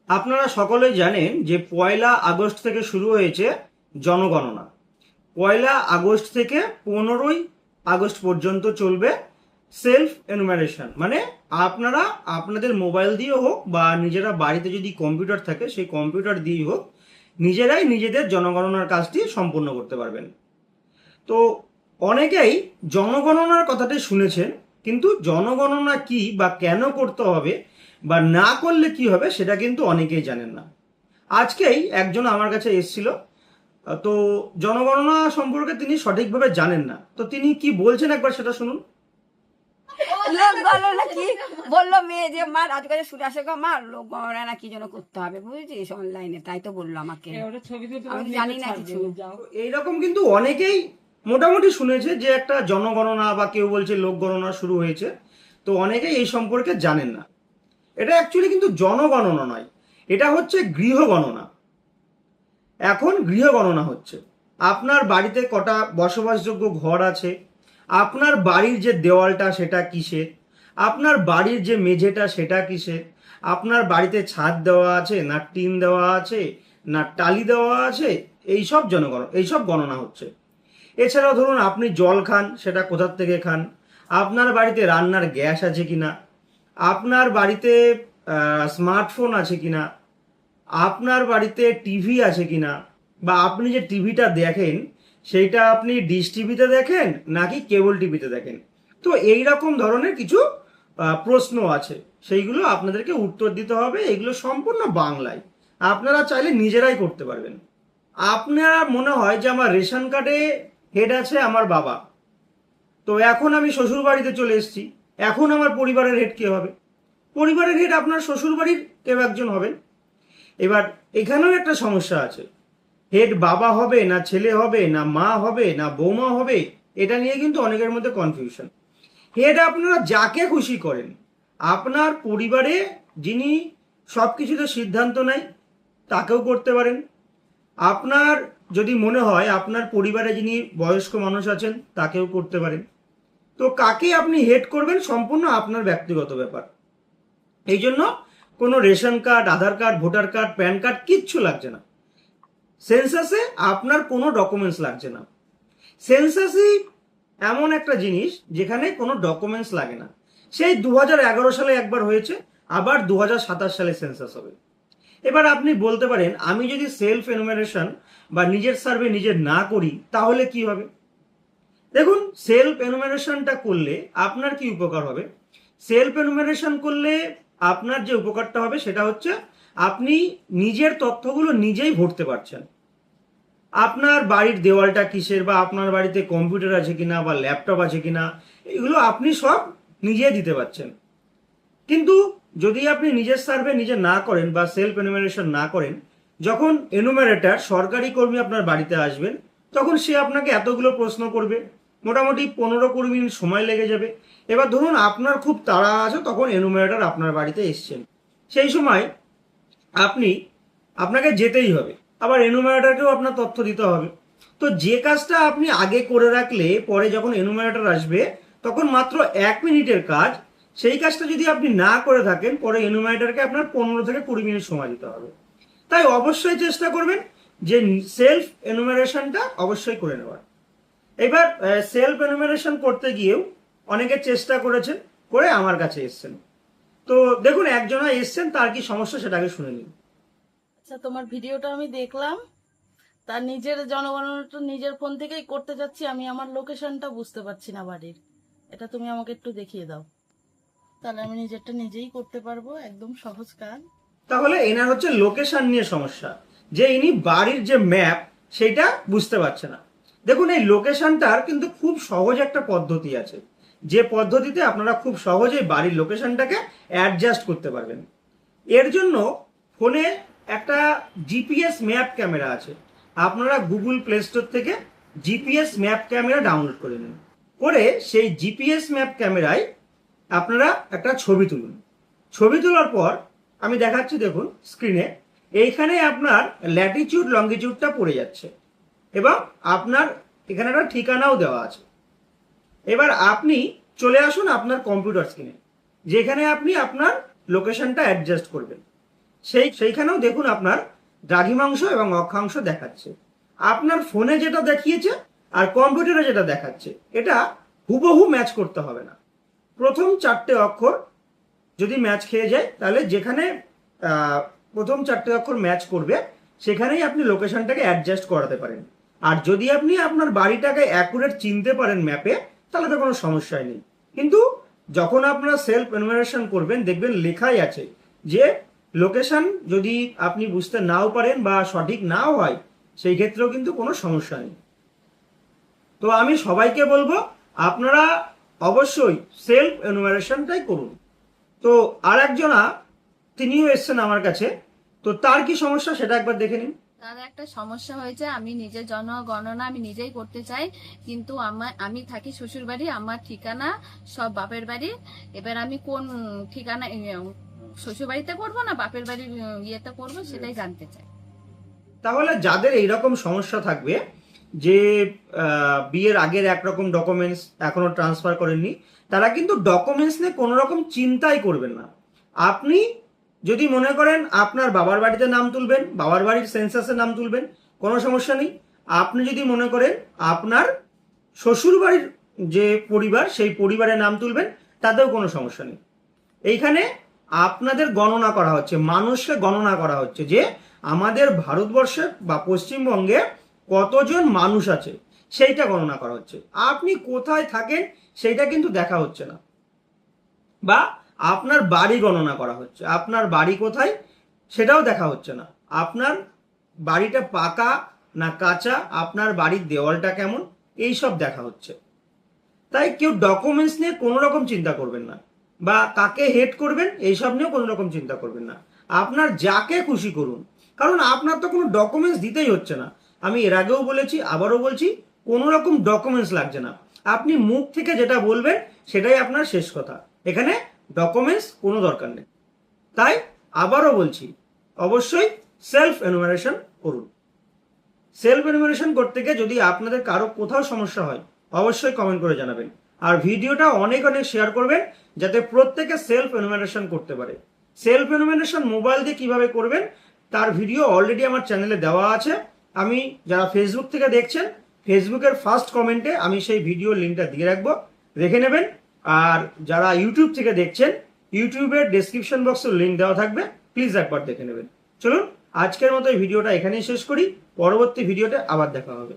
আপনারা সকলেই জানেন যে 1লা আগস্ট থেকে শুরু হয়েছে জনগণনা। 1লা আগস্ট থেকে 15ই আগস্ট পর্যন্ত চলবে সেলফ এনুমারেশন, মানে আপনারা আপনাদের মোবাইল দিয়ে হোক বা নিজেরা বাড়িতে যদি কম্পিউটার থাকে সেই কম্পিউটার দিয়েই হোক নিজেরাই নিজেদের জনগণনার কাজটি সম্পূর্ণ করতে পারবেন। তো অনেকেই জনগণনার কথাটি শুনেছেন, কিন্তু জনগণনা কি বা কেন করতে হবে বা না করলে কি হবে সেটা কিন্তু অনেকেই জানেন না। আজকেই একজন আমার কাছে এসেছিল, তো জনগণনা সম্পর্কে তিনি সঠিকভাবে জানেন না। তো তিনি কি বলছেন একবার সেটা শুনুন। লোক বলো না কি বললো, মেয়ে যে মা রাজকাজে শুনে আসে গো মা, লোক গণনা না কি জন্য করতে হবে বুঝেছিস অনলাইনে, তাই তো বললো আমাকে। আমি তো জানি না কিছু। এইরকম কিন্তু অনেকেই মোটামুটি শুনেছে যে একটা জনগণনা বা কেউ বলছে লোক গণনা শুরু হয়েছে, তো অনেকেই এই সম্পর্কে জানেন না। এটা অ্যাকচুয়ালি কিন্তু জনগণনা নয়, এটা হচ্ছে গৃহগণনা। এখন গৃহগণনা হচ্ছে আপনার বাড়িতে কটা বসবাসযোগ্য ঘর আছে, আপনার বাড়ির যে দেওয়ালটা সেটা কিসের, আপনার বাড়ির যে মেঝেটা সেটা কিসের, আপনার বাড়িতে ছাদ দেওয়া আছে না টিন দেওয়া আছে না টালি দেওয়া আছে, এইসব গণনা হচ্ছে। এছাড়াও ধরুন আপনি জল খান, সেটা কোথার থেকে খান, আপনার বাড়িতে রান্নার গ্যাস আছে কিনা, আপনার বাড়িতে স্মার্টফোন আছে কিনা, আপনার বাড়িতে টিভি আছে কিনা, বা আপনি যে টিভিটা দেখেন সেইটা আপনি ডিশ টিভিতে দেখেন নাকি কেবল টিভিতে দেখেন। তো এই রকম ধরনের কিছু প্রশ্ন আছে, সেইগুলো আপনাদেরকে উত্তর দিতে হবে। এগুলো সম্পূর্ণ বাংলায়, আপনারা চাইলে নিজেরাই করতে পারবেন। আপনার মনে হয় যে আমার রেশন কার্ডে হেড আছে আমার বাবা, তো এখন আমি শ্বশুর বাড়িতে চলে এসেছি, এখন আমার পরিবারের হেড কে হবে? পরিবারের হেড আপনার শ্বশুর বাড়ির কেউ একজন হবেন। এবার এখানেও একটা সমস্যা আছে, হেড বাবা হবে না ছেলে হবে না মা হবে না বৌমা হবে, এটা নিয়ে কিন্তু অনেকের মধ্যে কনফিউশন। হেড আপনারা যাকে খুশি করেন, আপনার পরিবারে যিনি সব কিছুতে সিদ্ধান্ত নেয় তাকেও করতে পারেন। আপনার যদি মনে হয় আপনার পরিবারে যিনি বয়স্ক মানুষ আছেন তাকেও করতে পারেন। তো কাকে আপনি হেড করবেন সম্পূর্ণ আপনার ব্যক্তিগত ব্যাপার। এই জন্য কোনো ration card, Aadhaar card, voter card, PAN card কিচ্ছু লাগছে না। সেন্সাসে আপনার কোনো ডকুমেন্টস লাগছে না। সেন্সাসই এমন একটা জিনিস যেখানে কোনো ডকুমেন্টস লাগে না। সেই 2011 সালে একবার হয়েছে, আবার 2027 সালে সেন্সাস হবে। এবার আপনি বলতে পারেন আমি যদি সেলফ এনুমারেশন বা নিজের সার্ভে নিজে না করি তাহলে কি হবে? দেখুন, সেলফ এনুমারেশনটা করলে আপনার কি উপকার হবে? সেলফ এনুমারেশন করলে আপনার যে উপকারটা হবে সেটা হচ্ছে আপনি নিজের তথ্যগুলো নিজেই ভরতে পারছেন। আপনার বাড়ির দেওয়ালটা কিসের, বা আপনার বাড়িতে কম্পিউটার আছে কিনা বা ল্যাপটপ আছে কিনা, এগুলো আপনি সব নিজে দিতে পারছেন। কিন্তু যদি আপনি নিজের সার্ভে নিজে না করেন বা সেলফ এনুমারেশন না করেন, যখন এনুমারেটর সরকারি কর্মী আপনার বাড়িতে আসবেন তখন সে আপনাকে এতগুলো প্রশ্ন করবে, মোটামুটি 15-20 মিনিট সময় লেগে যাবে। এবার ধরুন আপনার খুব তাড়া আছে, তখন এনুমারেটর আপনার বাড়িতে এসছেন, সেই সময় আপনি আপনাকে যেতেই হবে, আবার এনুমারেটরকেও আপনার তথ্য দিতে হবে। তো যে কাজটা আপনি আগে করে রাখলে পরে যখন এনুমারেটর আসবে তখন মাত্র 1 মিনিটের কাজ, সেই কাজটা যদি আপনি না করে থাকেন পরে এনুমারেটরকে আপনার 15 থেকে 20 মিনিট সময় দিতে হবে। তাই অবশ্যই চেষ্টা করবেন যে সেলফ এনুমারেশনটা অবশ্যই করে নেওয়ার। এবার সেলফ এনুমারেশন করতে গিয়েও অনেকে চেষ্টা করেছেন, করে আমার কাছে এসছেন। তো দেখুন, একজনা এসছেন, তার কি সমস্যা সেটাকে শুনে নিন। আচ্ছা, তোমার ভিডিওটা আমি দেখলাম। তার নিজের জনগণনাটা নিজের ফোন থেকেই করতে যাচ্ছি, আমি আমার লোকেশনটা বুঝতে পারছি না বাড়ির। এটা তুমি আমাকে একটু দেখিয়ে দাও, তাহলে আমি নিজেরটা নিজেই করতে পারবো, একদম সহজ কাজ। তাহলে এনার হচ্ছে লোকেশন নিয়ে সমস্যা, যে ইনি বাড়ির যে ম্যাপ সেটা বুঝতে পারছে না। দেখুন, এই লোকেশনটার কিন্তু খুব সহজ একটা পদ্ধতি আছে, যে পদ্ধতিতে আপনারা খুব সহজেই বাড়ির লোকেশনটাকে অ্যাডজাস্ট করতে পারবেন। এর জন্য ফোনে একটা জিপিএস ম্যাপ ক্যামেরা আছে, আপনারা গুগল প্লে স্টোর থেকে জিপিএস ম্যাপ ক্যামেরা ডাউনলোড করে নিন, করে সেই জিপিএস ম্যাপ ক্যামেরায় আপনারা একটা ছবি তুলুন। ছবি তোলার পর আমি দেখাচ্ছি, দেখুন স্ক্রিনে, এইখানে আপনার ল্যাটিটিউড লঙ্গিটিউডটা পড়ে যাচ্ছে এবং আপনার এখানে একটা ঠিকানাও দেওয়া আছে। এবার আপনি চলে আসুন আপনার কম্পিউটার স্ক্রিনে, যেখানে আপনি আপনার লোকেশনটা অ্যাডজাস্ট করবেন। সেইখানেও দেখুন আপনার দ্রাঘিমাংশ এবং অক্ষাংশ দেখাচ্ছে। আপনার ফোনে যেটা দেখিয়েছে আর কম্পিউটারে যেটা দেখাচ্ছে এটা হুবহু ম্যাচ করতে হবে না। প্রথম 4টে অক্ষর যদি ম্যাচ খেয়ে যায় তাহলে যেখানে প্রথম 4টে অক্ষর ম্যাচ করবে সেখানেই আপনি লোকেশনটাকে অ্যাডজাস্ট করাতে পারেন। আর যদি আপনি আপনার বাড়িটাকে অ্যাকুরেট চিনতে পারেন ম্যাপে তাহলে তো কোনো সমস্যাই নেই। কিন্তু যখন আপনারা সেলফ এনুমারেশন করবেন দেখবেন লেখাই আছে যে লোকেশন যদি আপনি বুঝতে নাও পারেন বা সঠিক নাও হয় সেই ক্ষেত্রেও কিন্তু কোনো সমস্যা নেই। তো আমি সবাইকে বলবো আপনারা অবশ্যই সেলফ এনুমারেশনটাই করুন। তো আর একজনা তিনিও এসছেন আমার কাছে, তো তার কি সমস্যা সেটা একবার দেখে নিন। তার একটা সমস্যা হয়েছে, আমি নিজের জনগণনা আমি নিজেই করতে চাই, কিন্তু আমি থাকি শ্বশুর বাড়ি, আমার ঠিকানা সব বাপের বাড়ি। এবার আমি কোন ঠিকানা শ্বশুর বাড়িতে করবো না বাপের বাড়ির ইয়েতে করবো সেটাই জানতে চাই। তাহলে যাদের এইরকম সমস্যা থাকবে যে বিয়ের আগের একরকম ডকুমেন্টস এখনো ট্রান্সফার করেননি, তারা কিন্তু ডকুমেন্টস নিয়ে কোনো রকম চিন্তাই করবেন না। আপনি যদি মনে করেন আপনার বাবার বাড়িতে নাম তুলবেন, বাবার বাড়ির সেন্সাসে নাম তুলবেন, কোনো সমস্যা নেই। আপনি যদি মনে করেন আপনার শ্বশুর বাড়ির যে পরিবার সেই পরিবারের নাম তুলবেন, তাতেও কোনো সমস্যা নেই। এইখানে আপনাদের গণনা করা হচ্ছে, মানুষকে গণনা করা হচ্ছে যে আমাদের ভারতবর্ষে বা পশ্চিমবঙ্গে কতজন মানুষ আছে সেইটা গণনা করা হচ্ছে। আপনি কোথায় থাকেন সেইটা কিন্তু দেখা হচ্ছে না। বা আপনার বাড়ি গণনা করা হচ্ছে, আপনার বাড়ি কোথায় সেটাও দেখা হচ্ছে না। আপনার বাড়িটা পাকা না কাঁচা, আপনার বাড়ির দেওয়ালটা কেমন, এই সব দেখা হচ্ছে। তাই কেউ ডকুমেন্টস নিয়ে কোনো রকম চিন্তা করবেন না, বা কাকে হেড করবেন এইসব নিয়েও কোনো রকম চিন্তা করবেন না। আপনার যাকে খুশি করুন, কারণ আপনার তো কোনো ডকুমেন্টস দিতেই হচ্ছে না। আমি এর আগেও বলেছি, আবারও বলছি, কোনো রকম ডকুমেন্টস লাগছে না। আপনি মুখ থেকে যেটা বলবেন সেটাই আপনার শেষ কথা, এখানে ডকুমেন্টস কোনো দরকার নেই। তাই আবারও বলছি, অবশ্যই সেলফ এনুমারেশন করুন। সেলফ এনুমারেশন করতে গিয়ে যদি আপনাদের কারো কোথাও সমস্যা হয় অবশ্যই কমেন্ট করে জানাবেন। আর ভিডিওটা অনেক অনেক শেয়ার করবেন যাতে প্রত্যেকে সেলফ এনুমারেশন করতে পারে। সেলফ এনুমারেশন মোবাইল দিয়ে কিভাবে করবেন তার ভিডিও অলরেডি আমার চ্যানেলে দেওয়া আছে। আমি যারা ফেসবুক থেকে দেখছেন, ফেসবুকের ফার্স্ট কমেন্টে আমি সেই ভিডিও লিঙ্কটা দিয়ে রাখবো, দেখে নেবেন। আর যারা ইউটিউব থেকে দেখছেন, ইউটিউবের ডেসক্রিপশন বক্সে লিঙ্ক দেওয়া থাকবে, প্লিজ একবার দেখে নেবেন। চলুন আজকের মতো এই ভিডিওটা এখানেই শেষ করি, পরবর্তী ভিডিওতে আবার দেখা হবে।